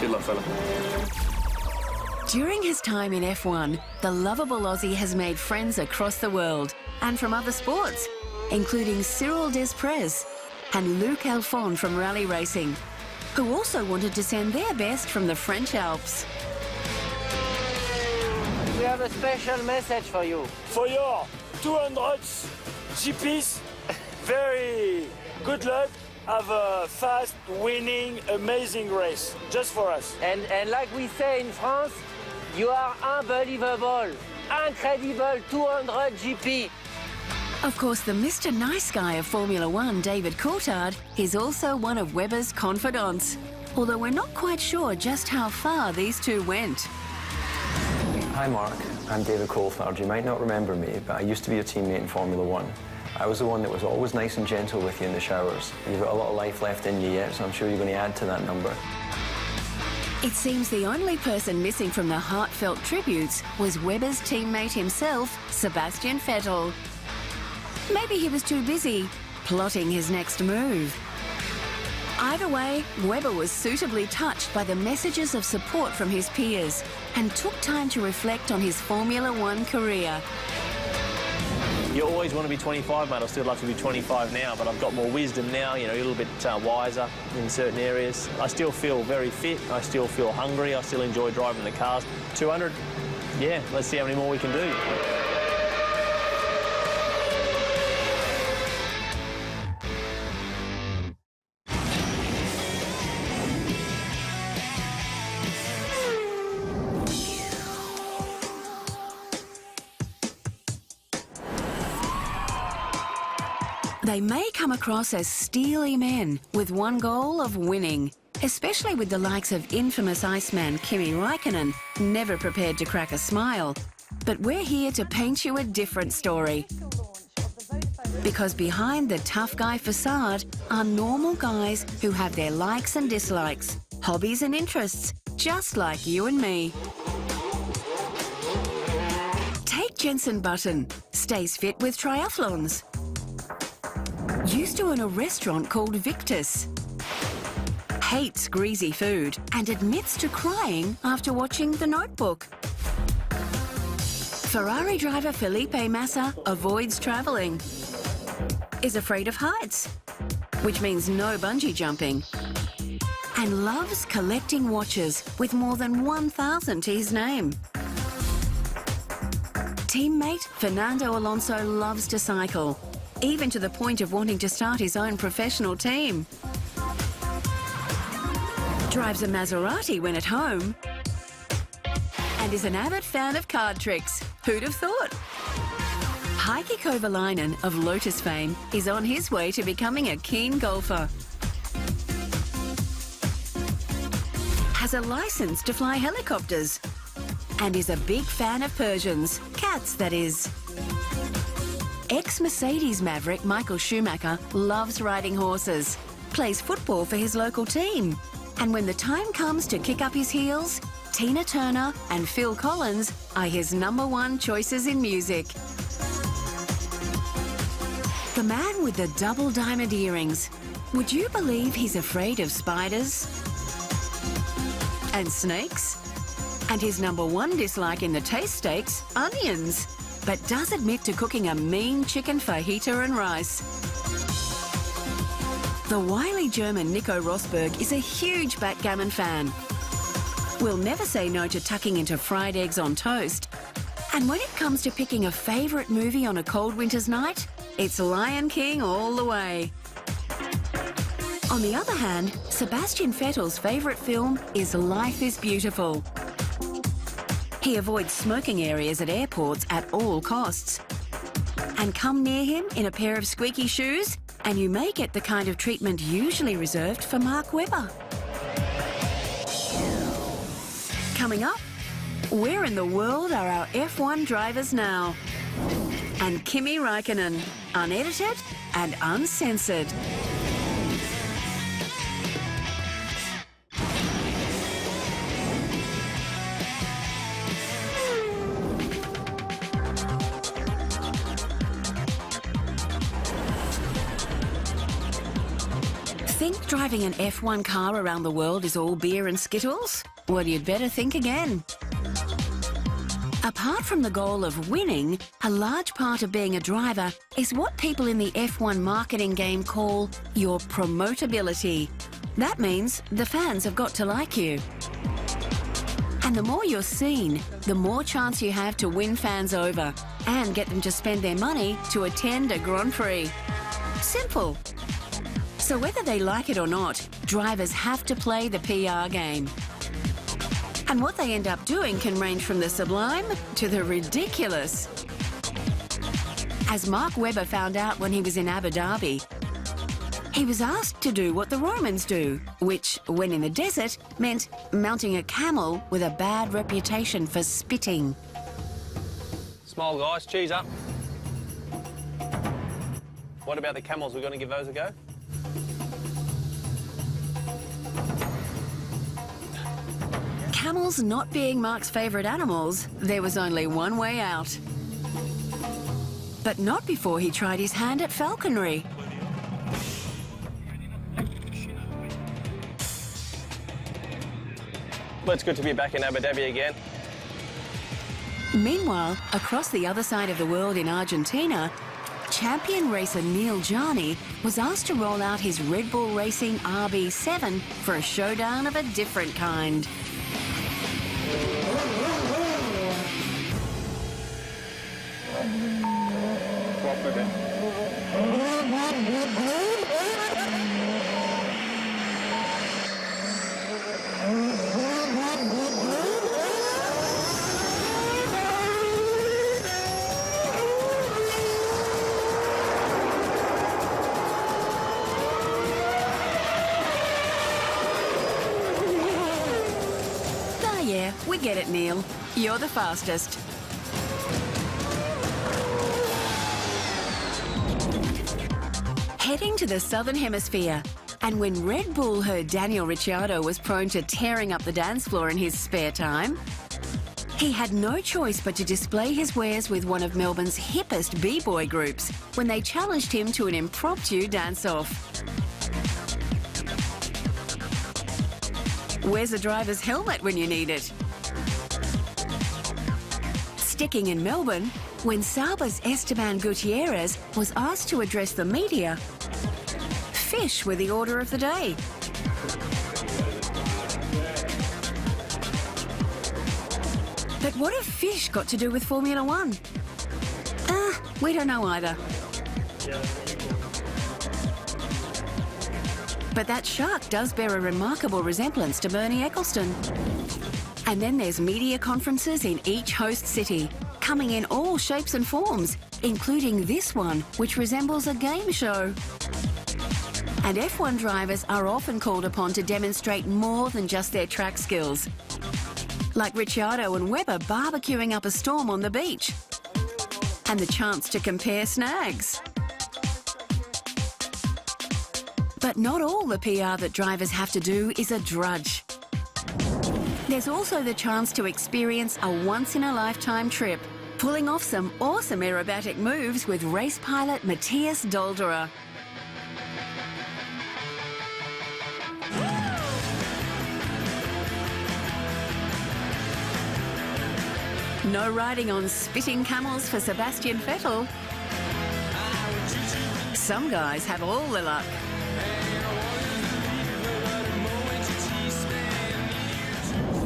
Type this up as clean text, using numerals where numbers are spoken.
Good luck, fella. During his time in F1, the lovable Aussie has made friends across the world and from other sports, including Cyril Desprez and Luc Alphon from rally racing, who also wanted to send their best from the French Alps. We have a special message for you. For your 200 GPs, very good luck. Have a fast, winning, amazing race, just for us. And like we say in France, you are unbelievable, incredible 200 GP. Of course, the Mr. Nice Guy of Formula One, David Coulthard, is also one of Webber's confidants, although we're not quite sure just how far these two went. Hi Mark, I'm David Coulthard. You might not remember me, but I used to be your teammate in Formula One. I was the one that was always nice and gentle with you in the showers. You've got a lot of life left in you yet, so I'm sure you're going to add to that number. It seems the only person missing from the heartfelt tributes was Webber's teammate himself, Sebastian Vettel. Maybe he was too busy plotting his next move. Either way, Webber was suitably touched by the messages of support from his peers and took time to reflect on his Formula One career. You always want to be 25, mate. I'd still love to be 25 now, but I've got more wisdom now, you know, a little bit wiser in certain areas. I still feel very fit. I still feel hungry. I still enjoy driving the cars. 200, yeah, let's see how many more we can do. They may come across as steely men with one goal of winning, especially with the likes of infamous Iceman Kimi Räikkönen, never prepared to crack a smile. But we're here to paint you a different story. Because behind the tough guy facade are normal guys who have their likes and dislikes, hobbies and interests, just like you and me. Take Jensen Button, stays fit with triathlons. Used to own a restaurant called Victus. Hates greasy food and admits to crying after watching The Notebook. Ferrari driver Felipe Massa avoids travelling. Is afraid of heights, which means no bungee jumping. And loves collecting watches with more than 1,000 to his name. Teammate Fernando Alonso loves to cycle, even to the point of wanting to start his own professional team. Drives a Maserati when at home. And is an avid fan of card tricks. Who'd have thought? Heikki Kovalainen of Lotus fame is on his way to becoming a keen golfer. Has a license to fly helicopters. And is a big fan of Persians, cats that is. Ex-Mercedes maverick Michael Schumacher loves riding horses, plays football for his local team, and when the time comes to kick up his heels, Tina Turner and Phil Collins are his #1 choices in music. The man with the double diamond earrings. Would you believe he's afraid of spiders? And snakes? And his #1 dislike in the taste stakes, onions, but does admit to cooking a mean chicken fajita and rice. The wily German Nico Rosberg is a huge backgammon fan. Will never say no to tucking into fried eggs on toast. And when it comes to picking a favourite movie on a cold winter's night, it's Lion King all the way. On the other hand, Sebastian Vettel's favourite film is Life is Beautiful. He avoids smoking areas at airports at all costs. And come near him in a pair of squeaky shoes, and you may get the kind of treatment usually reserved for Mark Webber. Coming up, where in the world are our F1 drivers now? And Kimi Räikkönen, unedited and uncensored. Think driving an F1 car around the world is all beer and Skittles? Well, you'd better think again. Apart from the goal of winning, a large part of being a driver is what people in the F1 marketing game call your promotability. That means the fans have got to like you. And the more you're seen, the more chance you have to win fans over and get them to spend their money to attend a Grand Prix. Simple. So whether they like it or not, drivers have to play the PR game. And what they end up doing can range from the sublime to the ridiculous. As Mark Webber found out when he was in Abu Dhabi, he was asked to do what the Romans do, which, when in the desert, meant mounting a camel with a bad reputation for spitting. Smile, guys, cheese up. What about the camels? We're going to give those a go? Camels not being Mark's favourite animals, there was only one way out. But not before he tried his hand at falconry. Well, it's good to be back in Abu Dhabi again. Meanwhile, across the other side of the world in Argentina, champion racer Neil Jani was asked to roll out his Red Bull Racing RB7 for a showdown of a different kind. Yeah, we get it, Neil. You're the fastest. Heading to the Southern Hemisphere. And when Red Bull heard Daniel Ricciardo was prone to tearing up the dance floor in his spare time, he had no choice but to display his wares with one of Melbourne's hippest b-boy groups when they challenged him to an impromptu dance-off. Where's a driver's helmet when you need it? Sticking in Melbourne, when Sauber's Esteban Gutierrez was asked to address the media, fish were the order of the day. But what have fish got to do with Formula One? We don't know either. But that shark does bear a remarkable resemblance to Bernie Ecclestone. And then there's media conferences in each host city, coming in all shapes and forms, including this one, which resembles a game show. And F1 drivers are often called upon to demonstrate more than just their track skills. Like Ricciardo and Webber barbecuing up a storm on the beach. And the chance to compare snags. But not all the PR that drivers have to do is a drudge. There's also the chance to experience a once-in-a-lifetime trip, pulling off some awesome aerobatic moves with race pilot Matthias Dolderer. No riding on spitting camels for Sebastian Vettel. Some guys have all the luck.